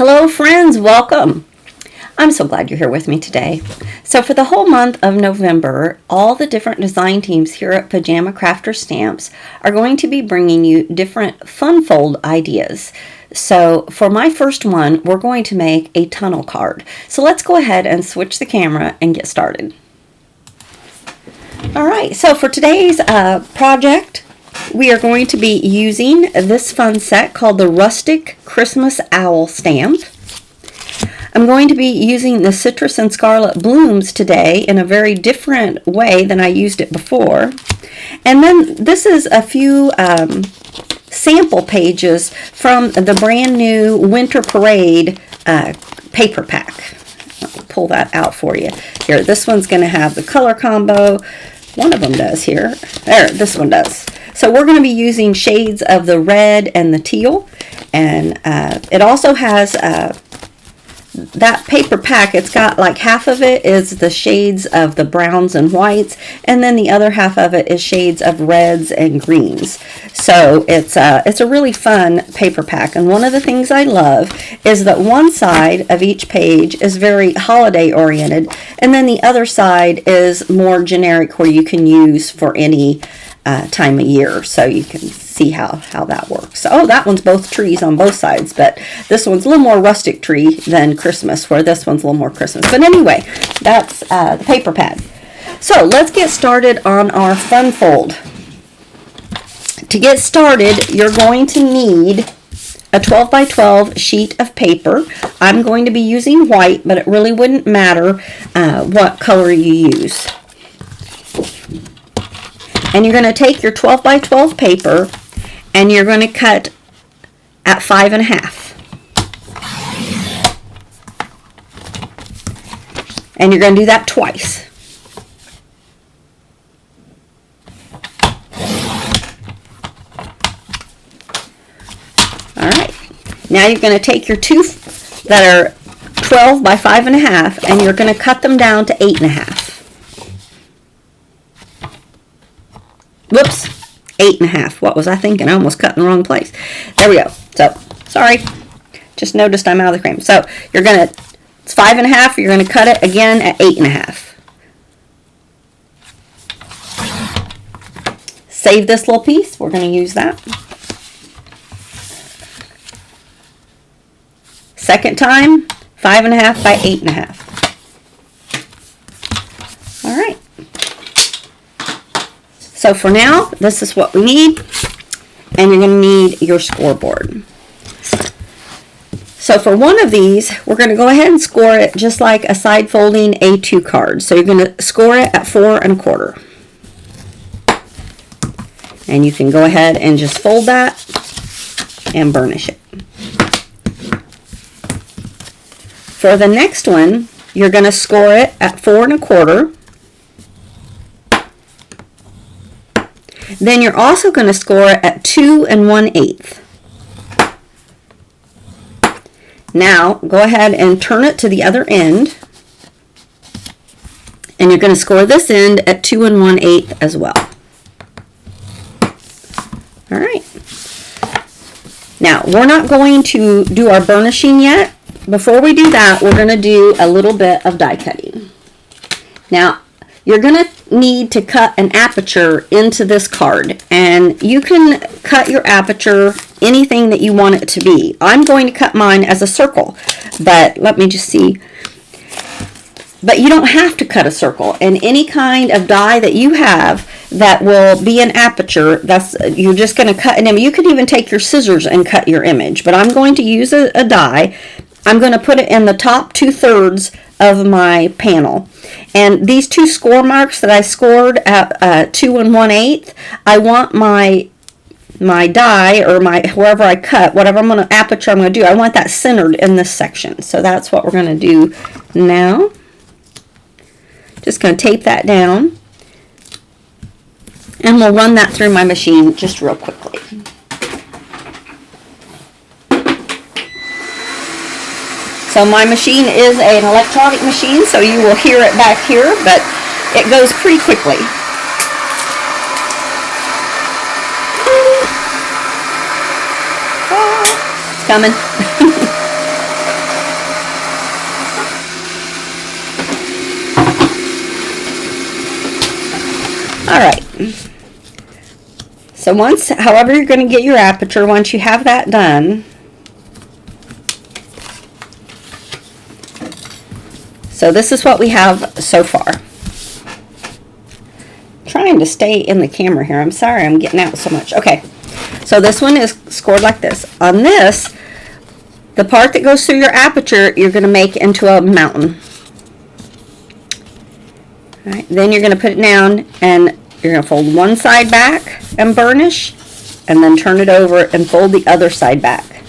Hello friends, welcome. I'm so glad you're here with me today. So for the whole month of November, all the different design teams here at Pajama Crafter Stamps are going to be bringing you different fun fold ideas. So for my first one, we're going to make a tunnel card. So let's go ahead and switch the camera and get started. All right, so for today's project, we are going to be using this fun set called the Rustic Christmas Owl Stamp. I'm going to be using the Citrus and Scarlet blooms today in a very different way than I used it before. And then this is a few sample pages from the brand new Winter Parade paper pack. Let me pull that out for you. Here, this one's going to have the color combo. One of them does here. There, this one does. So we're going to be using shades of the red and the teal. And it also has that paper pack. It's got like half of it is the shades of the browns and whites, and then the other half of it is shades of reds and greens. So it's a really fun paper pack. And one of the things I love is that one side of each page is very holiday oriented, and then the other side is more generic, where you can use for any time of year. So you can see how that works. Oh, that one's both trees on both sides, but this one's a little more rustic tree than Christmas, where this one's a little more Christmas. But anyway, that's the paper pad. So let's get started on our fun fold. To get started, you're going to need a 12 by 12 sheet of paper. I'm going to be using white, but it really wouldn't matter what color you use. And you're going to take your 12 by 12 paper and you're going to cut at 5.5. And you're going to do that twice. All right. Now you're going to take your two that are 12 by 5.5 and you're going to cut them down to 8.5. Whoops, 8.5. What was I thinking? I almost cut in the wrong place. There we go. So, sorry. Just noticed I'm out of the frame. So, you're going to, it's 5.5. You're going to cut it again at 8.5. Save this little piece. We're going to use that. Second time, 5.5 by 8.5. All right. So for now, this is what we need, and you're going to need your scoreboard. So for one of these, we're going to go ahead and score it just like a side folding A2 card. So you're going to score it at 4 1/4. And you can go ahead and just fold that and burnish it. For the next one, you're going to score it at 4 1/4. Then you're also going to score it at 2 1/8. Now, go ahead and turn it to the other end. And you're going to score this end at 2 1/8 as well. All right. Now, we're not going to do our burnishing yet. Before we do that, we're going to do a little bit of die cutting. Now, you're going to need to cut an aperture into this card, and you can cut your aperture anything that you want it to be. I'm going to cut mine as a circle, but let me just see. But you don't have to cut a circle, and any kind of die that you have that will be an aperture, you're just going to cut an image. You could even take your scissors and cut your image, but I'm going to use a die. I'm going to put it in the top 2/3 of my panel. And these two score marks that I scored at 2 1/8, I want my die, or wherever I cut, whatever aperture I'm going to do, I want that centered in this section. So that's what we're going to do now. Just going to tape that down. And we'll run that through my machine just real quickly. So my machine is an electronic machine, so you will hear it back here, but it goes pretty quickly. It's coming. right. So however you're going to get your aperture, once you have that done, so this is what we have so far. Trying to stay in the camera here. I'm sorry, I'm getting out so much. Okay, so this one is scored like this. On this, the part that goes through your aperture, you're going to make into a mountain. All right, then you're going to put it down, and you're going to fold one side back and burnish, and then turn it over and fold the other side back.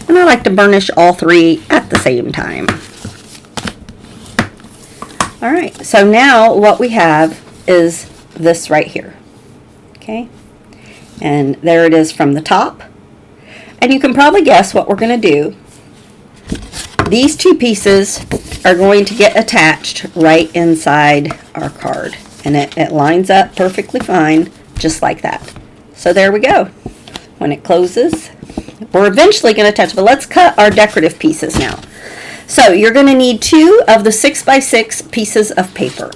And I like to burnish all three at the same time. All right, so now what we have is this right here. Okay, and there it is from the top. And you can probably guess what we're going to do. These two pieces are going to get attached right inside our card. And it lines up perfectly fine, just like that. So there we go. When it closes, we're eventually going to attach, but let's cut our decorative pieces now. So you're going to need 2 of the 6x6 pieces of paper.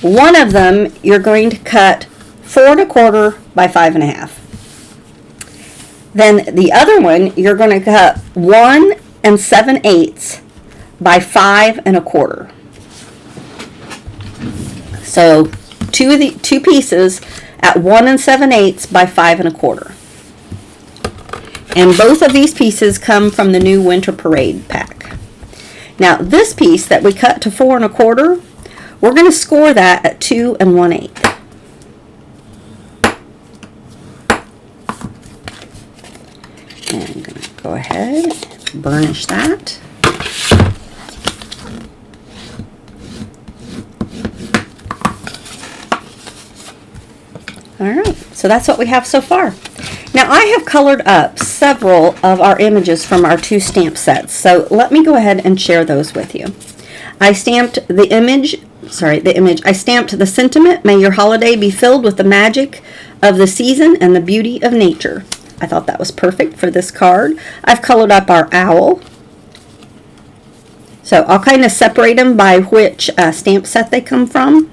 One of them you're going to cut 4 1/4 by 5 1/2. Then the other one you're going to cut 1 7/8 by 5 1/4. So two pieces at 1 7/8 by 5 1/4. And both of these pieces come from the new Winter Parade pack. Now this piece that we cut to 4 1/4, we're going to score that at 2 1/8. And I'm going to go ahead and burnish that. All right, so that's what we have so far. Now I have colored up several of our images from our 2 stamp sets, so let me go ahead and share those with you. I stamped the image, I stamped the sentiment, "May your holiday be filled with the magic of the season and the beauty of nature." I thought that was perfect for this card. I've colored up our owl. So I'll kind of separate them by which stamp set they come from.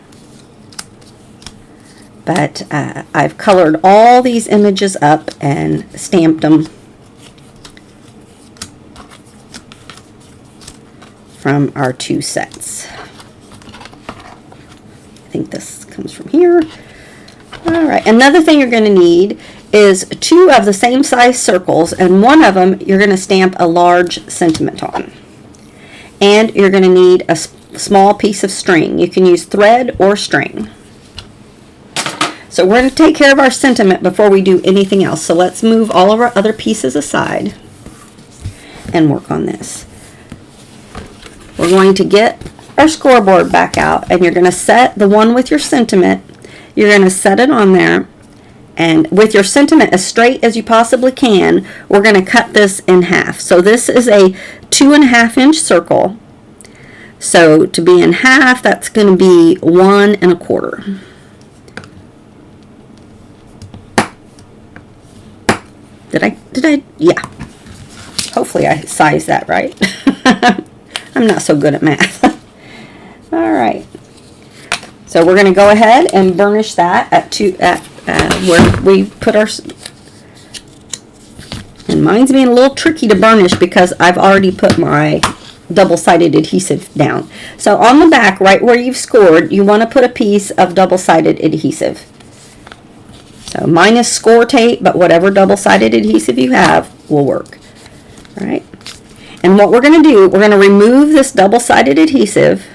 But I've colored all these images up and stamped them from our 2 sets. I think this comes from here. All right, another thing you're going to need is 2 of the same size circles, and one of them you're going to stamp a large sentiment on. And you're going to need a small piece of string. You can use thread or string. So we're going to take care of our sentiment before we do anything else. So let's move all of our other pieces aside and work on this. We're going to get our scoreboard back out, and you're going to set the one with your sentiment. You're going to set it on there, and with your sentiment as straight as you possibly can, we're going to cut this in half. So this is a 2 1/2 inch circle. So to be in half, that's going to be 1 1/4. Did I? Yeah. Hopefully I sized that right. I'm not so good at math. All right. So we're going to go ahead and burnish that at where we put our. And mine's being a little tricky to burnish because I've already put my double-sided adhesive down. So on the back, right where you've scored, you want to put a piece of double-sided adhesive. So mine is score tape, but whatever double-sided adhesive you have will work. All right. And what we're going to do, we're going to remove this double-sided adhesive,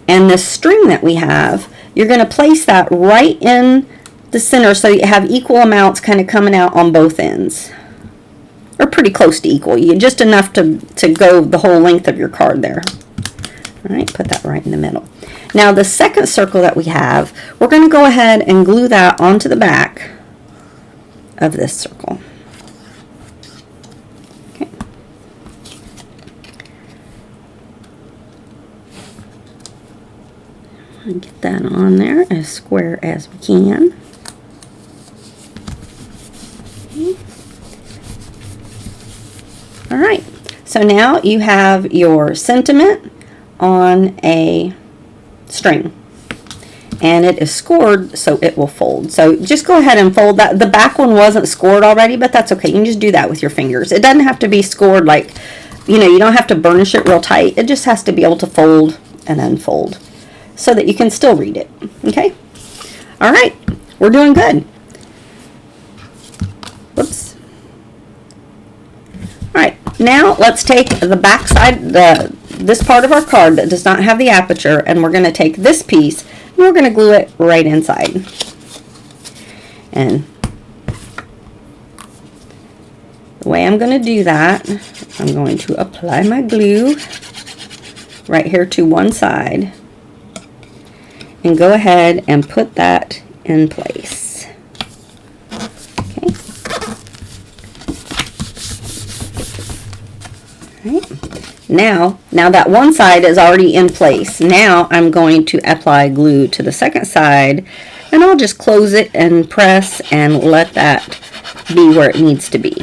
and this string that we have, you're going to place that right in the center so you have equal amounts kind of coming out on both ends. Or pretty close to equal. Just enough to go the whole length of your card there. All right, put that right in the middle. Now the second circle that we have, we're going to go ahead and glue that onto the back of this circle. Okay. And get that on there as square as we can. Okay. All right, so now you have your sentiment on a string. and it is scored so it will fold. So just go ahead and fold that. The back one wasn't scored already, but that's okay. You can just do that with your fingers. It doesn't have to be scored like, you know, you don't have to burnish it real tight. It just has to be able to fold and unfold so that you can still read it. Okay? All right. We're doing good. Whoops. All right. Now let's take the back side, this part of our card that does not have the aperture, and we're going to take this piece and we're going to glue it right inside. And the way I'm going to do that, I'm going to apply my glue right here to one side and go ahead and put that in place. Okay. All right. Now that one side is already in place, now I'm going to apply glue to the second side, and I'll just close it and press and let that be where it needs to be.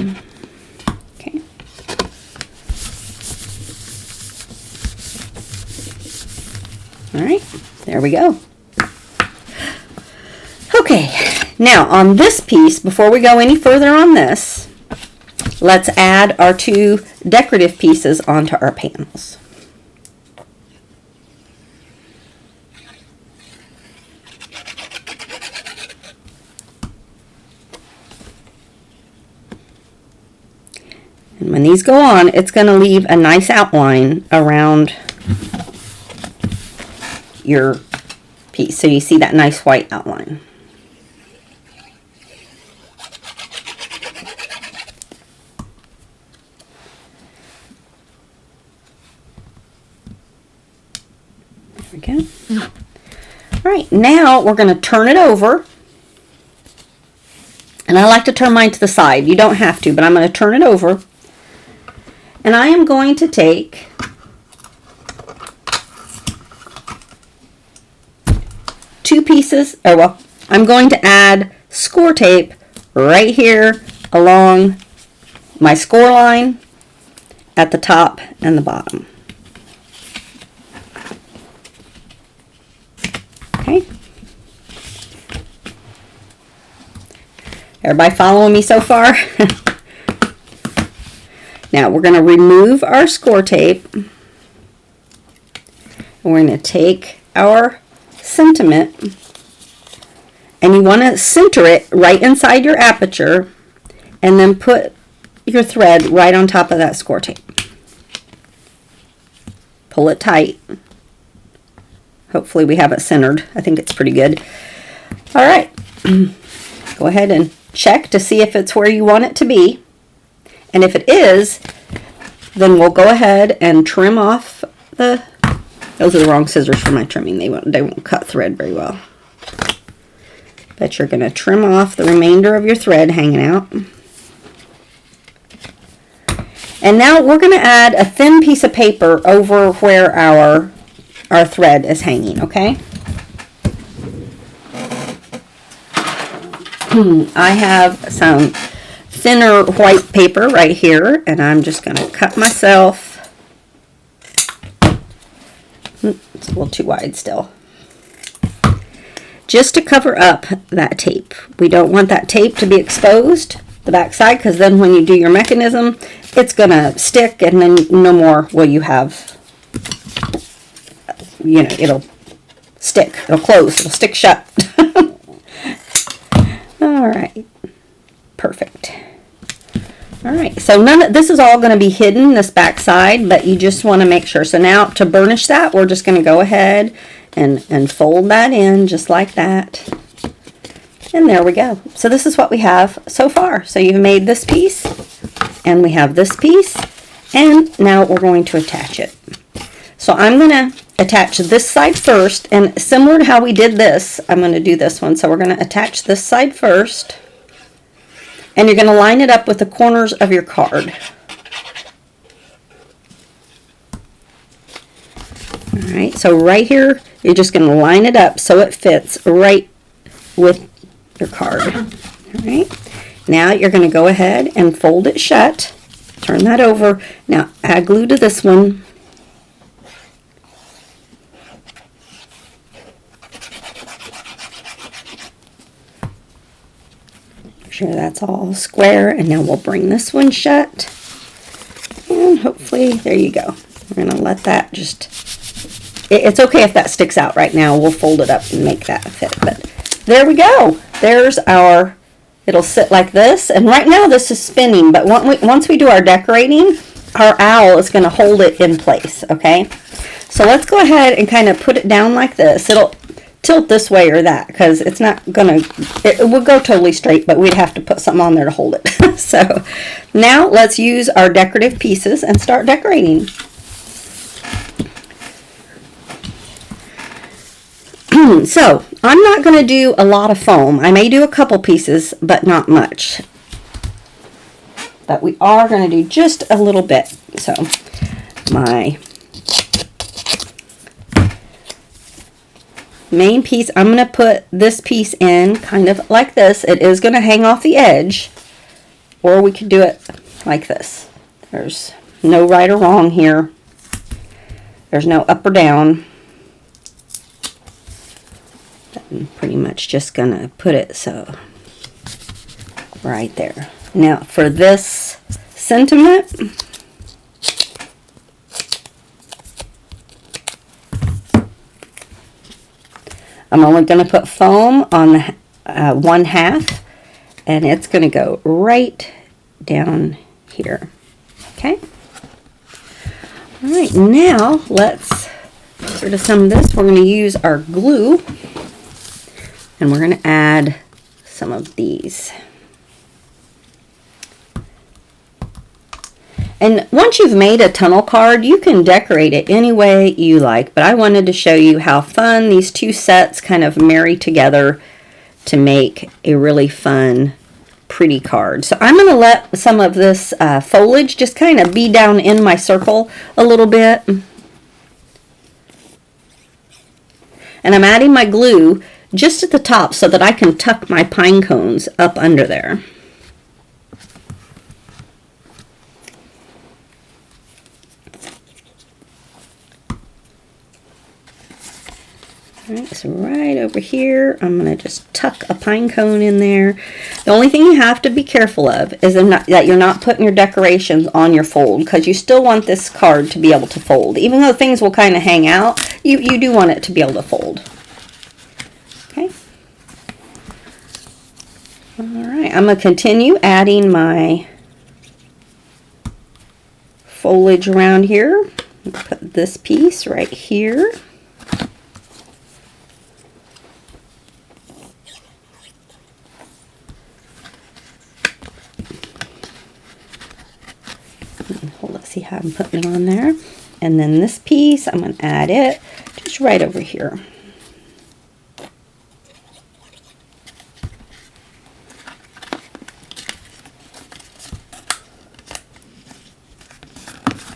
Okay. All right, there we go. Okay, now on this piece, before we go any further on this, let's add our two decorative pieces onto our panels. And when these go on, it's going to leave a nice outline around your piece. So you see that nice white outline. There we go. All right, now we're going to turn it over. And I like to turn mine to the side. You don't have to, but I'm going to turn it over. And I am going to take two pieces, I'm going to add score tape right here along my score line at the top and the bottom. Okay. Everybody following me so far? Now we're going to remove our score tape, and we're going to take our sentiment, and you want to center it right inside your aperture, and then put your thread right on top of that score tape. Pull it tight. Hopefully we have it centered. I think it's pretty good. All right. Go ahead and check to see if it's where you want it to be. And if it is, then we'll go ahead and trim off the... Those are the wrong scissors for my trimming. They won't cut thread very well. But you're going to trim off the remainder of your thread hanging out. And now we're going to add a thin piece of paper over where our thread is hanging, okay? I have some thinner white paper right here, and I'm just going to cut myself. It's a little too wide still. Just to cover up that tape. We don't want that tape to be exposed, the back side, because then when you do your mechanism, it's going to stick, and then no more will you have, you know, it'll stick. It'll close. It'll stick shut. All right. Perfect. All right, so this is all going to be hidden, this back side, but you just want to make sure. So now to burnish that, we're just going to go ahead and fold that in just like that. And there we go. So this is what we have so far. So you've made this piece, and we have this piece, and now we're going to attach it. So I'm going to attach this side first, and similar to how we did this, I'm going to do this one. So we're going to attach this side first. And you're going to line it up with the corners of your card. All right, so right here, you're just going to line it up so it fits right with your card. All right, now you're going to go ahead and fold it shut. Turn that over. Now add glue to this one. sure that's all square, and now we'll bring this one shut. And hopefully, there you go. We're going to let that just, it's okay if that sticks out right now. We'll fold it up and make that fit. But there we go. There's our, it'll sit like this. And right now this is spinning, but once we do our decorating, our owl is going to hold it in place, okay? So let's go ahead and kind of put it down like this. It'll tilt this way or that because it's not going to, it would go totally straight, but we'd have to put something on there to hold it. So now let's use our decorative pieces and start decorating. So I'm not going to do a lot of foam. I may do a couple pieces, but not much. But we are going to do just a little bit. So my main piece, I'm going to put this piece in kind of like this. It is going to hang off the edge, or we could do it like this. There's no right or wrong here. There's no up or down. I'm pretty much just going to put it so right there. Now for this sentiment, I'm only going to put foam on the 1/2, and it's going to go right down here. Okay. All right, now let's get rid of some of this. We're going to use our glue, and we're going to add some of these. And once you've made a tunnel card, you can decorate it any way you like. But I wanted to show you how fun these two sets kind of marry together to make a really fun, pretty card. So I'm going to let some of this foliage just kind of be down in my circle a little bit. And I'm adding my glue just at the top so that I can tuck my pine cones up under there. Alright, so right over here, I'm going to just tuck a pine cone in there. The only thing you have to be careful of is that you're not putting your decorations on your fold, because you still want this card to be able to fold. Even though things will kind of hang out, you do want it to be able to fold. Okay. Alright, I'm going to continue adding my foliage around here. Put this piece right here. Let's see how I'm putting it on there. And then this piece, I'm going to add it just right over here.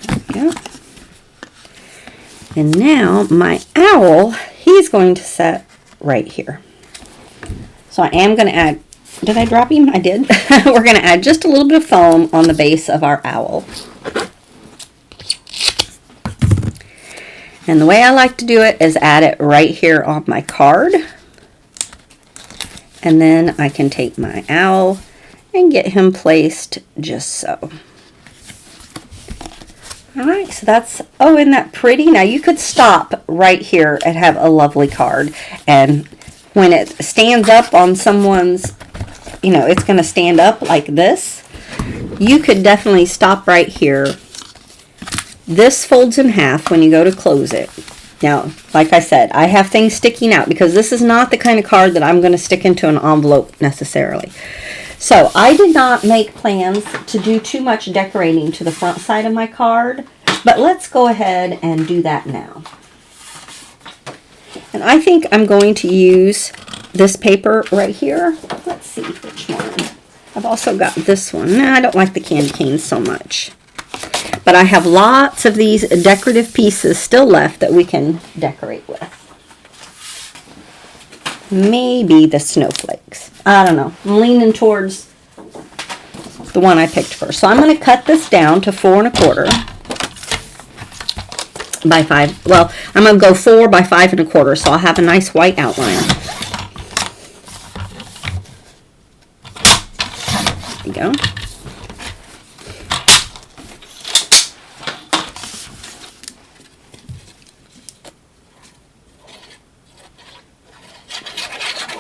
There we go. And now my owl, he's going to set right here. So I am going to add, did I drop him? I did. We're going to add just a little bit of foam on the base of our owl. And the way I like to do it is add it right here on my card. And then I can take my owl and get him placed just so. Alright, so that's, oh, isn't that pretty? Now you could stop right here and have a lovely card. And when it stands up on someone's, you know, it's going to stand up like this. You could definitely stop right here. This folds in half when you go to close it. Now, like I said, I have things sticking out because this is not the kind of card that I'm going to stick into an envelope necessarily. So I did not make plans to do too much decorating to the front side of my card, but let's go ahead and do that now. And I think I'm going to use this paper right here. Let's see which one. I've also got this one. Nah, I don't like the candy canes so much. But I have lots of these decorative pieces still left that we can decorate with. Maybe the snowflakes. I don't know. I'm leaning towards the one I picked first. So I'm going to cut this down to 4 1/4 by 5. Well, I'm going to go 4 by 5 1/4, so I'll have a nice white outline. we go.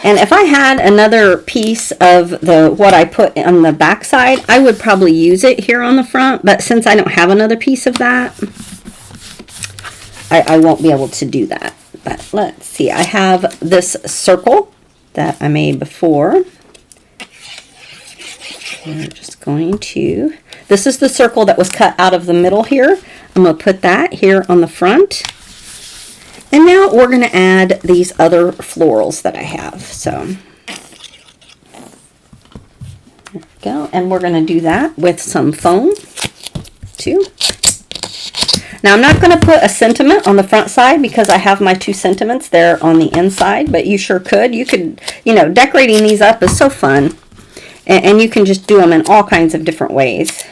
And if I had another piece of what I put on the back side, I would probably use it here on the front. But since I don't have another piece of that, I won't be able to do that. But let's see. I have this circle that I made before. We're just going to... This is the circle that was cut out of the middle here. I'm going to put that here on the front. And now we're going to add these other florals that I have. So, there we go. And we're going to do that with some foam, too. Now, I'm not going to put a sentiment on the front side because I have my 2 sentiments there on the inside, but you sure could. You could, you know, decorating these up is so fun. And you can just do them in all kinds of different ways.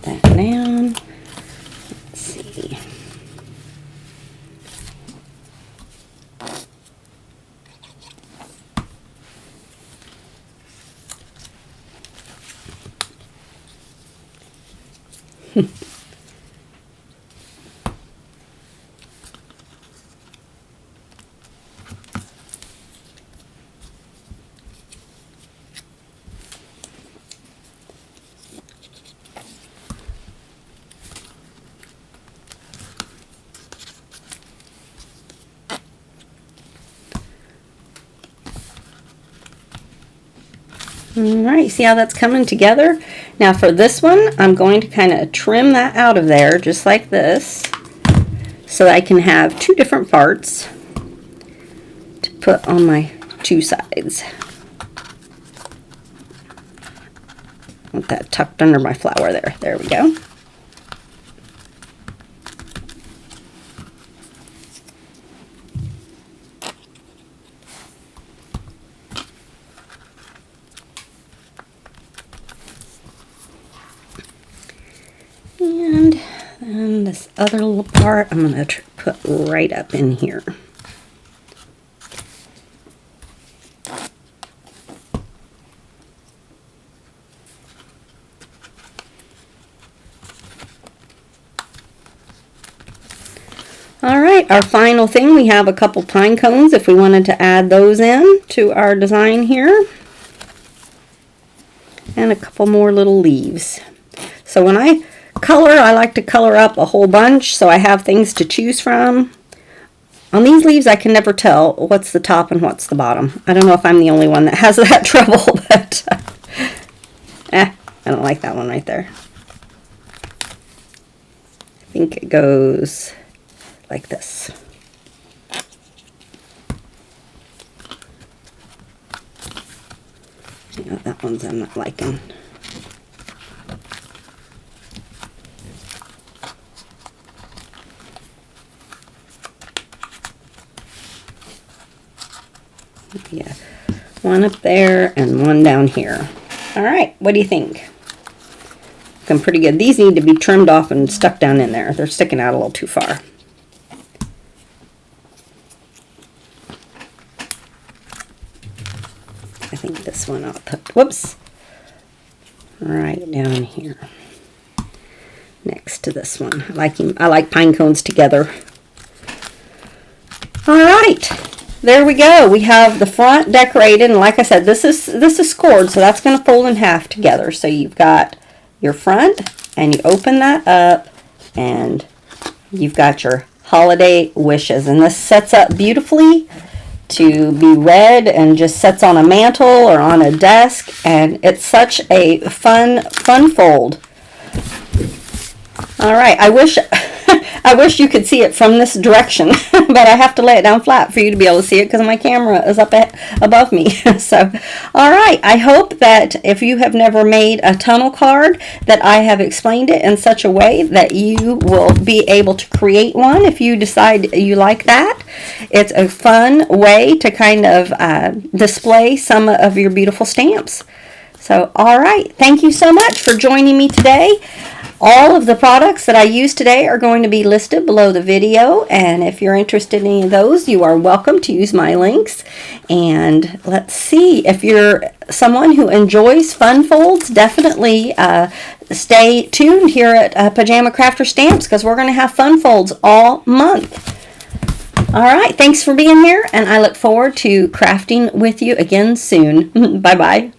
That down. Let's see. Alright, see how that's coming together? Now for this one, I'm going to kind of trim that out of there, just like this, so that I can have 2 different parts to put on my 2 sides. I want that tucked under my flower there. There we go. And then this other little part I'm going to put right up in here. Alright, our final thing, we have a couple pine cones if we wanted to add those in to our design here. And a couple more little leaves. So when I color, I like to color up a whole bunch so I have things to choose from. On these leaves I can never tell what's the top and what's the bottom. I don't know if I'm the only one that has that trouble, but I don't like that one right there. I think it goes like this. Yeah, that one's I'm not liking. Yeah, one up there and one down here. All right, what do you think? Looking pretty good. These need to be trimmed off and stuck down in there. They're sticking out a little too far. I think this one I'll put, whoops, right down here next to this one. I like pine cones together. All right. There we go. We have the front decorated, and like I said, this is scored, so that's going to fold in half together. So you've got your front, and you open that up, and you've got your holiday wishes. And this sets up beautifully to be read and just sets on a mantle or on a desk, and it's such a fun fold. All right, I wish I wish you could see it from this direction, but I have to lay it down flat for you to be able to see it because my camera is up above me. So, all right, I hope that if you have never made a tunnel card, that I have explained it in such a way that you will be able to create one if you decide you like that. It's a fun way to kind of display some of your beautiful stamps. So, all right, thank you so much for joining me today. All of the products that I used today are going to be listed below the video, and if you're interested in any of those, you are welcome to use my links. And let's see, if you're someone who enjoys fun folds, definitely stay tuned here at Pajama Crafter Stamps, because we're going to have fun folds all month. All right, thanks for being here, and I look forward to crafting with you again soon. Bye-bye.